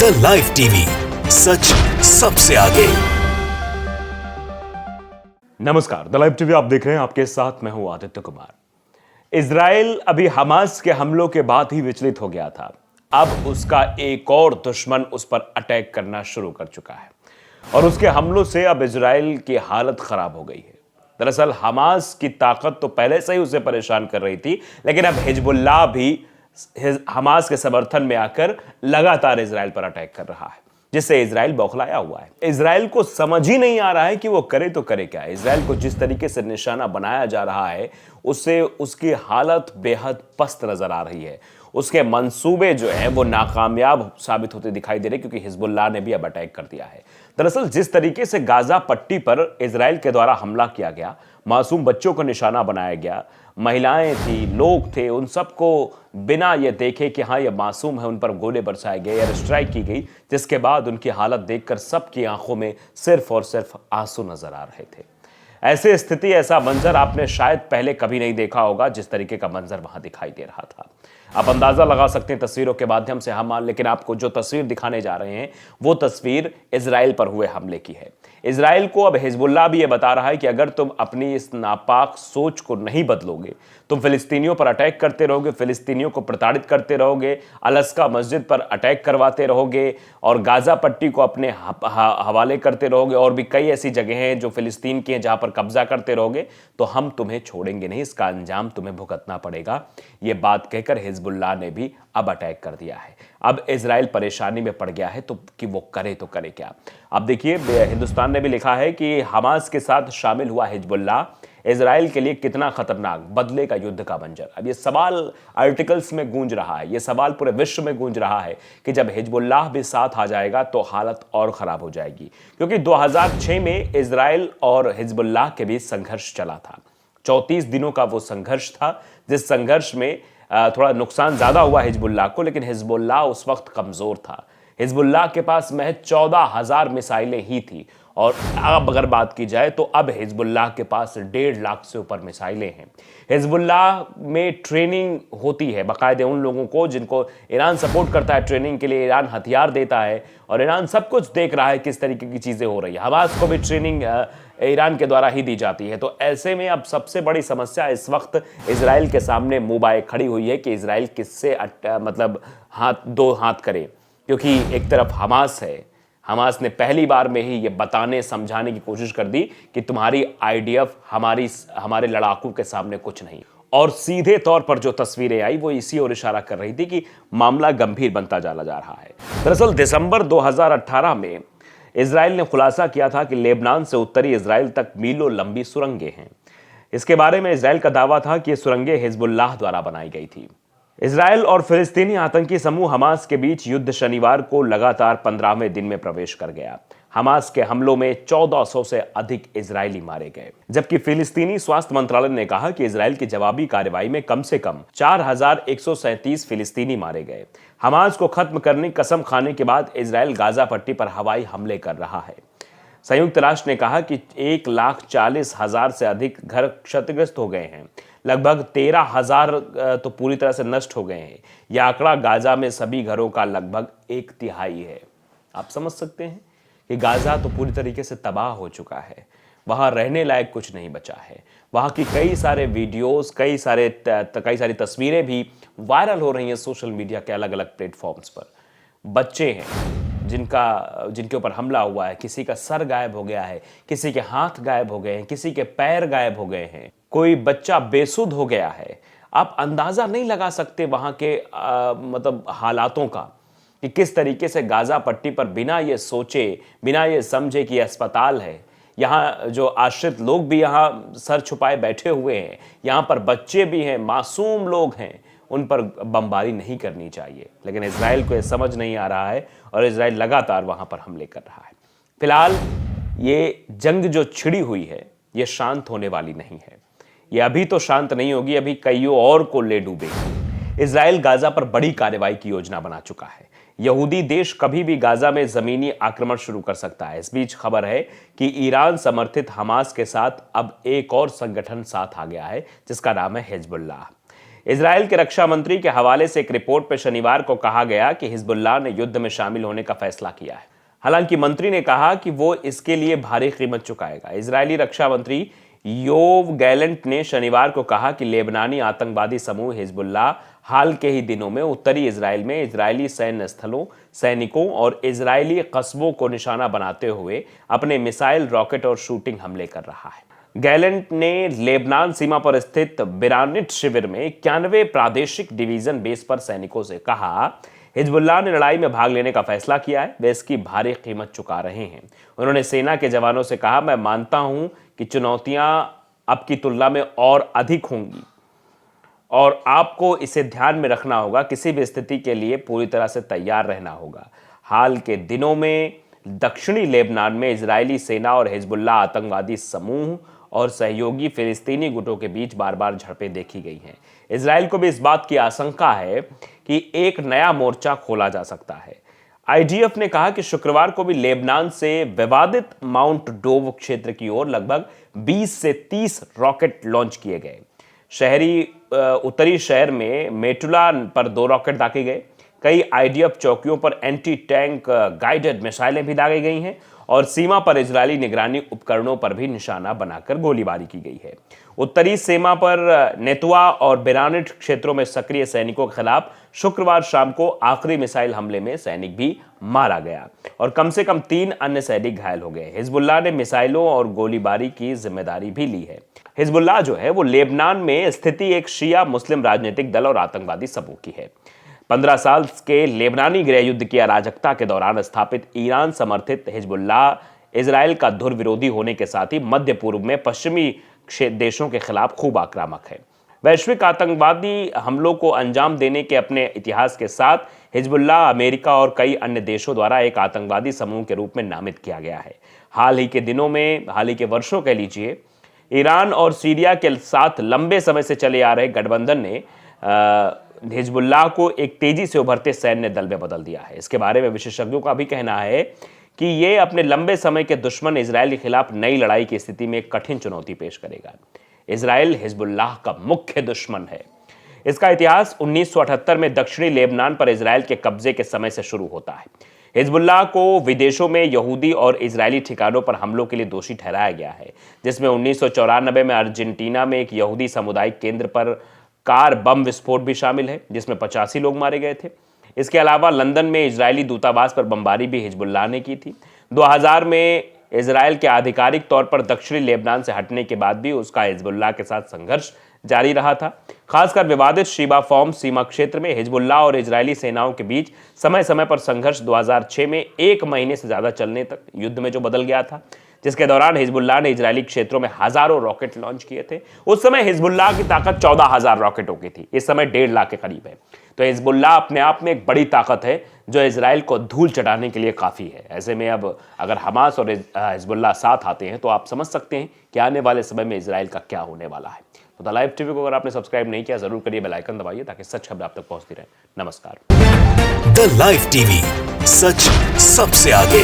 The live TV, सच सबसे आगे। नमस्कार, द लाइव टीवी आप देख रहे हैं। आपके साथ मैं हूं आदित्य कुमार। इजराइल अभी हमास के हमलों के बाद ही विचलित हो गया था। अब उसका एक और दुश्मन उस पर अटैक करना शुरू कर चुका है और उसके हमलों से अब इजराइल की हालत खराब हो गई है। दरअसल हमास की ताकत तो पहले से ही उसे परेशान कर रही थी, लेकिन अब हिजबुल्लाह भी हमास के समर्थन में आकर लगातार इजराइल पर अटैक कर रहा है, जिससे इजराइल बौखलाया हुआ है। इजराइल को समझ ही नहीं आ रहा है कि वो करे तो करे क्या। इजराइल को जिस तरीके से निशाना बनाया जा रहा है, उससे उसकी हालत बेहद पस्त नजर आ रही है। उसके मंसूबे जो है वो नाकामयाब साबित होते दिखाई दे रहे, क्योंकि हिजबुल्लाह ने भी अब अटैक कर दिया है। दरअसल जिस तरीके से गाजा पट्टी पर इजराइल के द्वारा हमला किया गया, मासूम बच्चों को निशाना बनाया गया, महिलाएं थी, लोग थे, उन सबको बिना ये देखे कि हाँ ये मासूम है, उन पर गोले बरसाए गए, एयर स्ट्राइक की गई, जिसके बाद उनकी हालत देखकर सबकी आंखों में सिर्फ और सिर्फ आंसू नजर आ रहे थे। ऐसी स्थिति, ऐसा मंजर आपने शायद पहले कभी नहीं देखा होगा, जिस तरीके का मंजर वहां दिखाई दे रहा था। आप अंदाजा लगा सकते हैं तस्वीरों के माध्यम से हम, लेकिन आपको जो तस्वीर दिखाने जा रहे हैं वो तस्वीर इजराइल पर हुए हमले की है। इजराइल को अब हिजबुल्लाह भी ये बता रहा है कि अगर तुम अपनी इस नापाक सोच को नहीं बदलोगे, तुम फिलिस्तीनियों पर अटैक करते रहोगे, फिलिस्तीनियों को प्रताड़ित करते रहोगे, अलस्का मस्जिद पर अटैक करवाते रहोगे और गाजा पट्टी को अपने हवाले करते रहोगे, और भी कई ऐसी जगह हैं जो फिलिस्तीन की हैं जहां पर कब्जा करते रहोगे, तो हम तुम्हें छोड़ेंगे नहीं, इसका अंजाम तुम्हें भुगतना पड़ेगा। ये बात कहकर हिजबुल्लाह ने भी अब अटैक कर दिया है। अब इजराइल परेशानी में पड़ गया है तो कि वो करे तो करे क्या। अब देखिए, हिंदुस्तान ने भी लिखा है कि हमास के साथ शामिल हुआ हिजबुल्लाह इजराइल के लिए कितना खतरनाक, बदले का युद्ध का मंजर। अब ये सवाल आर्टिकल्स में गूंज रहा है, ये सवाल पूरे विश्व में गूंज रहा है कि जब हिजबुल्लाह भी साथ आ जाएगा तो हालत और खराब हो जाएगी, क्योंकि 2006 में इजराइल और हिजबुल्लाह के बीच संघर्ष चला था। 34 दिनों का वो संघर्ष था, जिस संघर्ष में थोड़ा नुकसान ज्यादा हुआ हिजबुल्लाह को, लेकिन हिजबुल्लाह उस वक्त कमजोर था। हिजबुल्लाह के पास महज 14,000 मिसाइलें ही थी, और अब अगर बात की जाए तो अब हिजबुल्लाह के पास 1.5 लाख से ऊपर मिसाइलें हैं। हिजबुल्लाह में ट्रेनिंग होती है बाकायदे उन लोगों को जिनको ईरान सपोर्ट करता है, ट्रेनिंग के लिए ईरान हथियार देता है, और ईरान सब कुछ देख रहा है किस तरीके की चीजें हो रही है। हमास को भी ट्रेनिंग ईरान के द्वारा ही दी जाती है। तो ऐसे में अब सबसे बड़ी समस्या इस वक्त इजराइल के सामने मुंह बाए खड़ी हुई है कि इजराइल किससे मतलब दो हाथ करे, क्योंकि एक तरफ हमास है। हमास ने पहली बार में ही ये बताने समझाने की कोशिश कर दी कि तुम्हारी आईडीएफ हमारे लड़ाकू के सामने कुछ नहीं, और सीधे तौर पर जो तस्वीरें आई वो इसी ओर इशारा कर रही थी कि मामला गंभीर बनता चला जा रहा है। दरअसल दिसंबर 2018 में इजराइल ने खुलासा किया था कि लेबनान से उत्तरी इजराइल तक मीलों लंबी सुरंगें हैं। इसके बारे में इजराइल का दावा था कि ये सुरंगें हिजबुल्लाह द्वारा बनाई गई थी। इजराइल और फिलिस्तीनी आतंकी समूह हमास के बीच युद्ध शनिवार को लगातार 15वें दिन में प्रवेश कर गया। हमास के हमलों में 1400 से अधिक इजरायली मारे गए, जबकि फिलिस्तीनी स्वास्थ्य मंत्रालय ने कहा कि इजराइल की जवाबी कार्रवाई में कम से कम 4137 फिलिस्तीनी मारे गए। हमास को खत्म करने की कसम खाने के बाद इजराइल गाजा पट्टी पर हवाई हमले कर रहा है। संयुक्त राष्ट्र ने कहा कि 1,40,000 से अधिक घर क्षतिग्रस्त हो गए हैं, लगभग 13,000 तो पूरी तरह से नष्ट हो गए हैं। यह आंकड़ा गाजा में सभी घरों का लगभग 1/3 है। आप समझ सकते हैं कि गाजा तो पूरी तरीके से तबाह हो चुका है, वहां रहने लायक कुछ नहीं बचा है। वहां की कई सारे वीडियोस, कई सारी तस्वीरें भी वायरल हो रही हैं सोशल मीडिया के अलग अलग प्लेटफॉर्म्स पर। बच्चे हैं जिनके ऊपर हमला हुआ है, किसी का सर गायब हो गया है, किसी के हाथ गायब हो गए हैं, किसी के पैर गायब हो गए हैं, कोई बच्चा बेसुध हो गया है। आप अंदाजा नहीं लगा सकते वहां के मतलब हालातों का, कि किस तरीके से गाजा पट्टी पर बिना ये सोचे, बिना ये समझे कि अस्पताल है, यहाँ जो आश्रित लोग भी यहाँ सर छुपाए बैठे हुए हैं, यहाँ पर बच्चे भी हैं, मासूम लोग हैं, उन पर बमबारी नहीं करनी चाहिए। लेकिन इजराइल को यह समझ नहीं आ रहा है और इजराइल लगातार वहां पर हमले कर रहा है। फिलहाल ये जंग जो छिड़ी हुई है, ये शांत होने वाली नहीं है। ये अभी तो शांत नहीं होगी, अभी कईयों और को ले डूबेगी। इजराइल गाजा पर बड़ी कार्रवाई की योजना बना चुका है। यहूदी देश कभी भी गाजा में जमीनी आक्रमण शुरू कर सकता है। इस बीच खबर है कि ईरान समर्थित हमास के साथ अब एक और संगठन साथ आ गया है, जिसका नाम है हिजबुल्लाह। इजराइल के रक्षा मंत्री के हवाले से एक रिपोर्ट पर शनिवार को कहा गया कि हिजबुल्लाह ने युद्ध में शामिल होने का फैसला किया है। हालांकि मंत्री ने कहा कि वो इसके लिए भारी कीमत चुकाएगा। इजरायली रक्षा मंत्री योव गैलेंट ने शनिवार को कहा कि लेबनानी आतंकवादी समूह हिजबुल्लाह हाल के ही दिनों में उत्तरी इजराइल में इजरायली सैन्य स्थलों, सैनिकों और इजरायली कस्बों को निशाना बनाते हुए अपने मिसाइल, रॉकेट और शूटिंग हमले कर रहा है। गैलेंट ने लेबनान सीमा पर स्थित बिरानिट शिविर में 91 प्रादेशिक डिवीजन बेस पर सैनिकों से कहा, हिजबुल्लाह ने लड़ाई में भाग लेने का फैसला किया है, वे इसकी भारी कीमत चुका रहे हैं। उन्होंने सेना के जवानों से कहा, मैं मानता हूं कि चुनौतियां अब की तुलना में और अधिक होंगी और आपको इसे ध्यान में रखना होगा। किसी भी स्थिति के लिए पूरी तरह से तैयार रहना होगा। हाल के दिनों में दक्षिणी लेबनान में इजरायली सेना और हिजबुल्लाह आतंकवादी समूह और सहयोगी फिलिस्तीनी गुटों के बीच बार बार झड़पें देखी गई हैं। इजराइल को भी इस बात की आशंका है कि एक नया मोर्चा खोला जा सकता है। आईडीएफ ने कहा कि शुक्रवार को भी लेबनान से विवादित माउंट डोव क्षेत्र की ओर लगभग 20 से 30 रॉकेट लॉन्च किए गए। उत्तरी शहर में मेटुला पर 2 रॉकेट दागे गए। कई आईडीएफ चौकियों पर एंटी टैंक गाइडेड मिसाइलें भी दागी गई हैं और सीमा पर इजरायली निगरानी उपकरणों पर भी निशाना बनाकर गोलीबारी की गई है। उत्तरी सीमा पर नेतुआ और बिरानिट क्षेत्रों में सक्रिय सैनिकों के खिलाफ शुक्रवार शाम को आखिरी मिसाइल हमले में सैनिक भी मारा गया और कम से कम 3 अन्य सैनिक घायल हो गए। हिजबुल्लाह ने मिसाइलों और गोलीबारी की जिम्मेदारी भी ली है। हिजबुल्लाह जो है वो लेबनान में स्थिति एक शिया मुस्लिम राजनीतिक दल और आतंकवादी समूह की है। 15 साल के लेबनानी गृह युद्ध की अराजकता के दौरान स्थापित ईरान समर्थित हिजबुल्लाह इजराइल का धुर विरोधी होने के साथ ही मध्य पूर्व में पश्चिमी देशों के खिलाफ खूब आक्रामक है। वैश्विक आतंकवादी हमलों को अंजाम देने के अपने इतिहास के साथ हिजबुल्लाह अमेरिका और कई अन्य देशों द्वारा एक आतंकवादी समूह के रूप में नामित किया गया है। हाल ही के वर्षों कह लीजिए, ईरान और सीरिया के साथ लंबे समय से चले आ रहे गठबंधन ने हिजबुल्लाह को एक तेजी से उभरते सैन्य दल में बदल दिया है। इसके बारे में विशेषज्ञों का भी कहना है कि ये अपने लंबे समय के दुश्मन इजराइल के खिलाफ नई लड़ाई की स्थिति में एक कठिन चुनौती पेश करेगा। इजराइल हिजबुल्लाह का मुख्य दुश्मन है। इसका इतिहास 1978 में दक्षिणी लेबनान पर इजराइल के कब्जे के समय से शुरू होता है। हिजबुल्लाह को विदेशों में यहूदी और इजरायली ठिकानों पर हमलों के लिए दोषी ठहराया गया है, जिसमें 1994 में अर्जेंटीना में एक यहूदी सामुदायिक केंद्र पर कार बम विस्फोट भी शामिल है, जिसमें 85 लोग मारे गए थे। इसके अलावा लंदन में इजरायली दूतावास पर बमबारी भी हिजबुल्लाह ने की थी। 2000 में इजराइल के आधिकारिक तौर पर दक्षिणी लेबनान से हटने के बाद भी उसका हिजबुल्लाह के साथ संघर्ष जारी रहा था। खासकर विवादित शिबा फॉर्म सीमा क्षेत्र में हिजबुल्लाह और इजरायली सेनाओं के बीच समय समय पर संघर्ष 2006 में 1 महीने से ज्यादा चलने तक युद्ध में जो बदल गया था, जिसके दौरान हिजबुल्लाह ने इजरायली क्षेत्रों में हजारों रॉकेट लॉन्च किए थे। उस समय हिजबुल्लाह की ताकत 14,000 रॉकेटों की थी, इस समय 1.5 लाख के करीब है। तो हिजबुल्लाह अपने आप में एक बड़ी ताकत है जो इजराइल को धूल चटाने के लिए काफी है। ऐसे में अब अगर हमास और हिजबुल्लाह साथ आते हैं तो आप समझ सकते हैं कि आने वाले समय में इजराइल का क्या होने वाला है। तो द लाइव टीवी को अगर आपने सब्सक्राइब नहीं किया जरूर करिए, बेल आइकन दबाइए ताकि सच खबर आप तक पहुंचती रहे। नमस्कार। द लाइव टीवी, सच सबसे आगे।